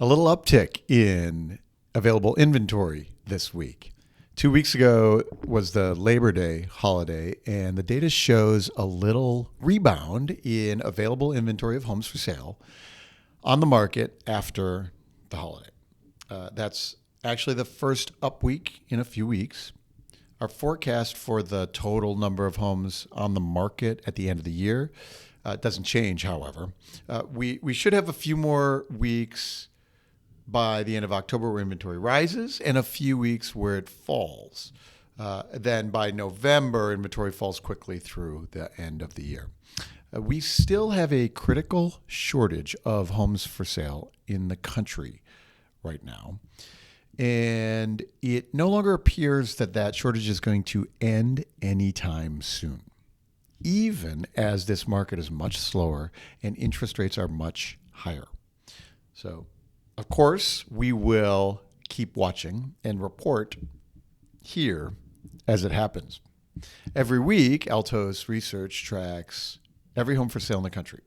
A little uptick in available inventory this week. 2 weeks ago was the Labor Day holiday, and the data shows a little rebound in available inventory of homes for sale on the market after the holiday. That's actually the first up week in a few weeks. Our forecast for the total number of homes on the market at the end of the year doesn't change, however. We should have a few more weeks by the end of October where inventory rises and a few weeks where it falls. Then by November, inventory falls quickly through the end of the year. We still have a critical shortage of homes for sale in the country right now. And it no longer appears that that shortage is going to end anytime soon, even as this market is much slower and interest rates are much higher. So, of course, we will keep watching and report here as it happens. Every week, Altos Research tracks every home for sale in the country.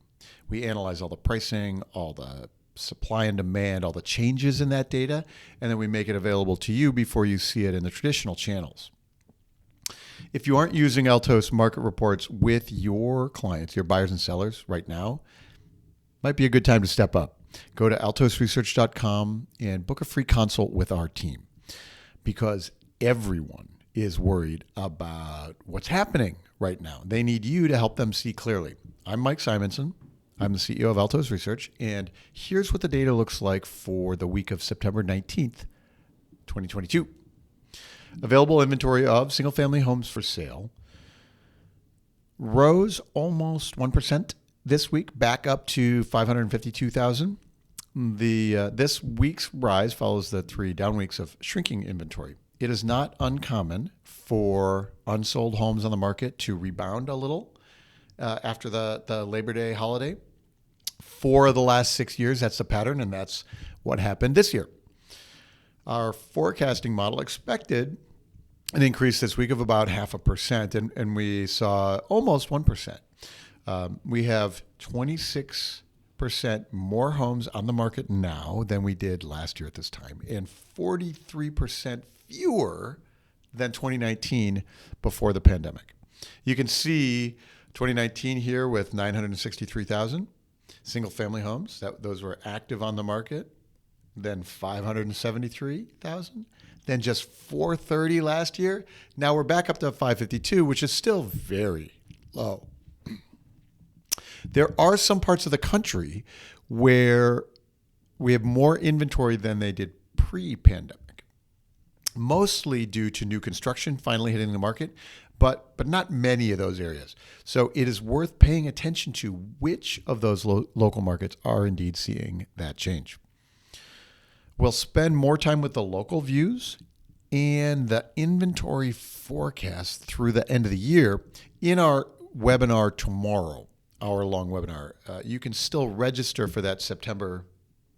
We analyze all the pricing, all the supply and demand, all the changes in that data, and then we make it available to you before you see it in the traditional channels. If you aren't using Altos market reports with your clients, your buyers and sellers right now, might be a good time to step up. Go to altosresearch.com and book a free consult with our team, because everyone is worried about what's happening right now. They need you to help them see clearly. I'm Mike Simonsen. I'm the CEO of Altos Research, and here's what the data looks like for the week of September 19th, 2022. Available inventory of single-family homes for sale rose almost 1% this week, back up to 552,000. This week's rise follows the 3 down weeks of shrinking inventory. It is not uncommon for unsold homes on the market to rebound a little after the Labor Day holiday. For the last 6 years, that's the pattern, and that's what happened this year. Our forecasting model expected an increase this week of about 0.5%, and we saw almost 1%. We have 26% more homes on the market now than we did last year at this time, and 43% fewer than 2019 before the pandemic. You can see 2019 here with 963,000 single-family homes. Those were active on the market. Then 573,000. Then just 430 last year. Now we're back up to 552, which is still very low. There are some parts of the country where we have more inventory than they did pre-pandemic, mostly due to new construction finally hitting the market, but not many of those areas. So it is worth paying attention to which of those local markets are indeed seeing that change. We'll spend more time with the local views and the inventory forecast through the end of the year in our webinar tomorrow, hour-long webinar. You can still register for that September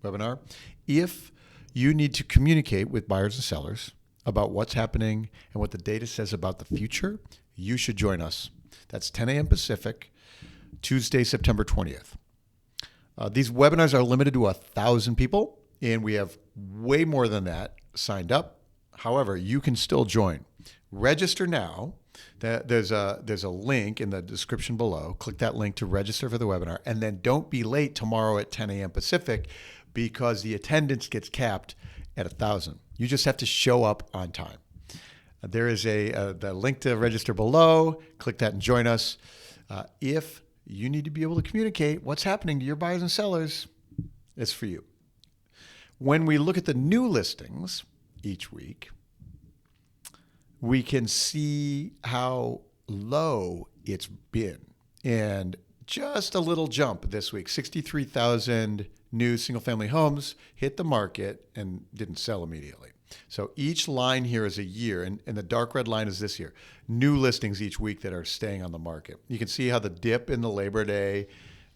webinar if you need to communicate with buyers and sellers about what's happening and what the data says about the future. You should join us. That's 10 a.m. Pacific, Tuesday, September 20th. These webinars are limited to 1,000 people, and we have way more than that signed up. However, you can still join. Register now. There's a link in the description below. Click that link to register for the webinar, and then don't be late tomorrow at 10 a.m. Pacific, because the attendance gets capped at 1,000. You just have to show up on time. There is the link to register below. Click that and join us. If you need to be able to communicate what's happening to your buyers and sellers, it's for you. When we look at the new listings each week, we can see how low it's been. And just a little jump this week. 63,000 new single-family homes hit the market and didn't sell immediately. So each line here is a year, and the dark red line is this year. New listings each week that are staying on the market. You can see how the dip in the Labor Day,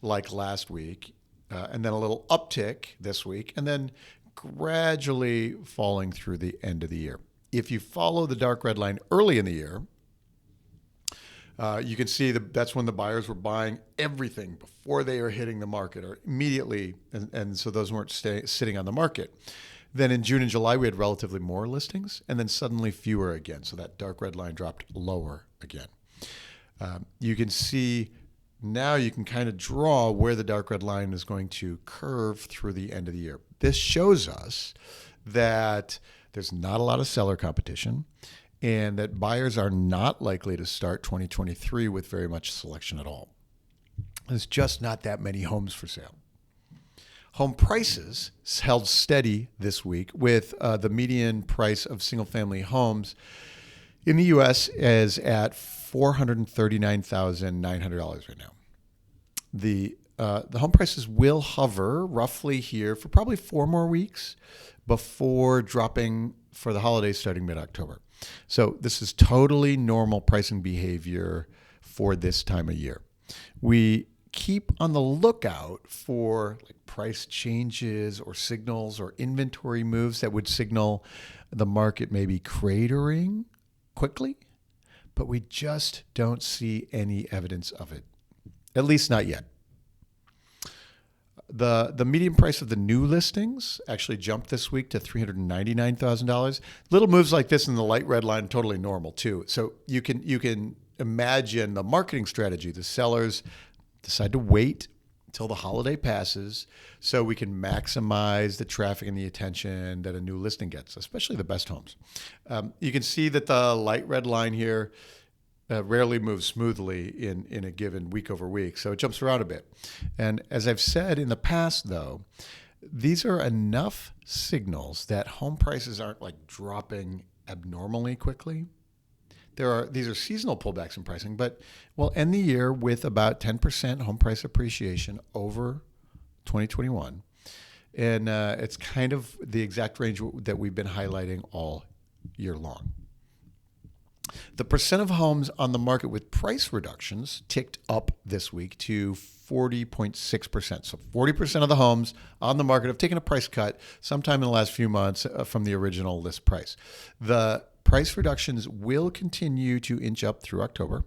like last week, and then a little uptick this week, and then gradually falling through the end of the year. If you follow the dark red line early in the year, You can see that's when the buyers were buying everything before they were hitting the market or immediately, and so those weren't sitting on the market. Then in June and July, we had relatively more listings, and then suddenly fewer again. So that dark red line dropped lower again. You can see now you can kind of draw where the dark red line is going to curve through the end of the year. This shows us that there's not a lot of seller competition and that buyers are not likely to start 2023 with very much selection at all. There's just not that many homes for sale. Home prices held steady this week with the median price of single-family homes in the U.S. is at $439,900 right now. The home prices will hover roughly here for probably 4 more weeks before dropping for the holidays starting mid-October. So this is totally normal pricing behavior for this time of year. We keep on the lookout for price changes or signals or inventory moves that would signal the market may be cratering quickly, but we just don't see any evidence of it, at least not yet. The median price of the new listings actually jumped this week to $399,000. Little moves like this in the light red line, totally normal too. So you can imagine the marketing strategy. The sellers decide to wait until the holiday passes so we can maximize the traffic and the attention that a new listing gets, especially the best homes. You can see that the light red line here rarely moves smoothly in a given week over week, so it jumps around a bit. And as I've said in the past, though, these are enough signals that home prices aren't dropping abnormally quickly. These are seasonal pullbacks in pricing, but we'll end the year with about 10% home price appreciation over 2021. And it's kind of the exact range that we've been highlighting all year long. The percent of homes on the market with price reductions ticked up this week to 40.6%. So 40% of the homes on the market have taken a price cut sometime in the last few months from the original list price. The price reductions will continue to inch up through October.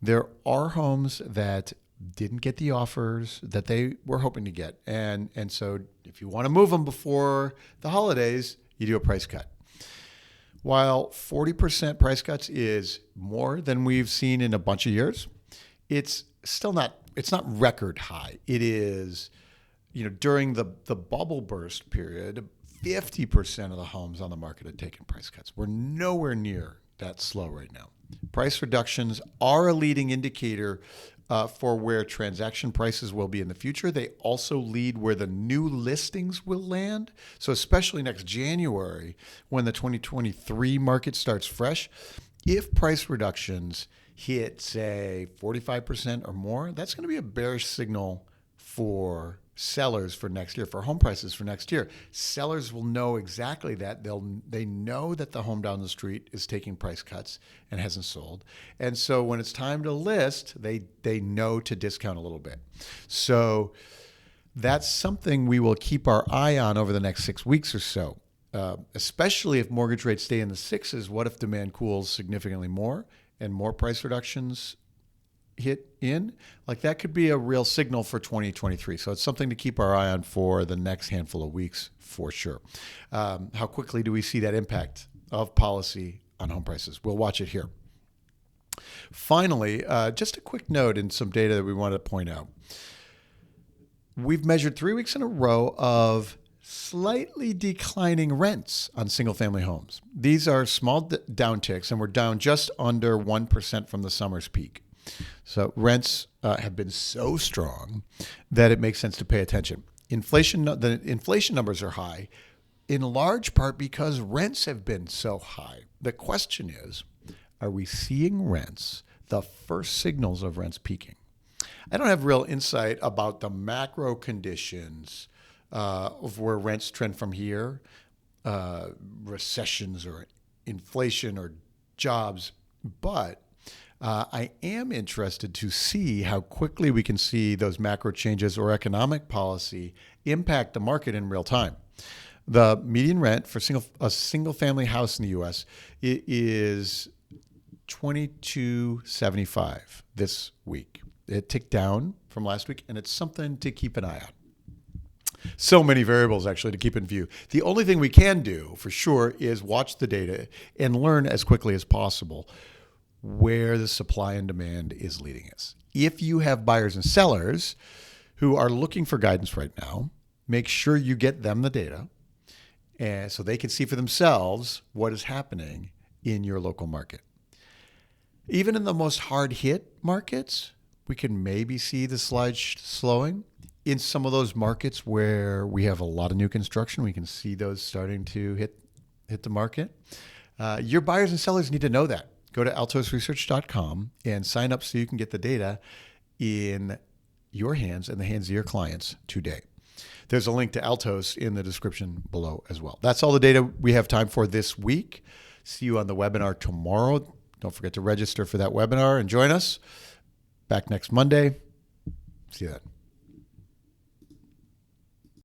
There are homes that didn't get the offers that they were hoping to get. And so if you want to move them before the holidays, you do a price cut. While 40% price cuts is more than we've seen in a bunch of years, it's not record high. It is, during the bubble burst period, 50% of the homes on the market had taken price cuts. We're nowhere near that slow right now. Price reductions are a leading indicator for where transaction prices will be in the future. They also lead where the new listings will land. So especially next January, when the 2023 market starts fresh, if price reductions hit, say, 45% or more, that's going to be a bearish signal for sellers for next year, for home prices for next year. Sellers will know exactly that. They know that the home down the street is taking price cuts and hasn't sold. And so when it's time to list, they know to discount a little bit. So that's something we will keep our eye on over the next 6 weeks or so, especially if mortgage rates stay in the sixes. What if demand cools significantly more and more price reductions hit in? That could be a real signal for 2023. So it's something to keep our eye on for the next handful of weeks for sure. How quickly do we see that impact of policy on home prices? We'll watch it here. Finally, just a quick note and some data that we wanted to point out. We've measured 3 weeks in a row of slightly declining rents on single-family homes. These are small downticks, and we're down just under 1% from the summer's peak. So rents have been so strong that it makes sense to pay attention. The inflation numbers are high, in large part because rents have been so high. The question is, are we seeing rents, the first signals of rents peaking? I don't have real insight about the macro conditions of where rents trend from here, recessions or inflation or jobs, but I am interested to see how quickly we can see those macro changes or economic policy impact the market in real time. The median rent for a single-family house in the U.S. is 2275 this week. It ticked down from last week, and it's something to keep an eye on. So many variables actually to keep in view. The only thing we can do for sure is watch the data and learn as quickly as possible where the supply and demand is leading us. If you have buyers and sellers who are looking for guidance right now, make sure you get them the data and so they can see for themselves what is happening in your local market. Even in the most hard hit markets, we can maybe see the slide slowing. In some of those markets where we have a lot of new construction, we can see those starting to hit the market. Your buyers and sellers need to know that. Go to altosresearch.com and sign up so you can get the data in your hands and the hands of your clients today. There's a link to Altos in the description below as well. That's all the data we have time for this week. See you on the webinar tomorrow. Don't forget to register for that webinar and join us. Back next Monday. See you then.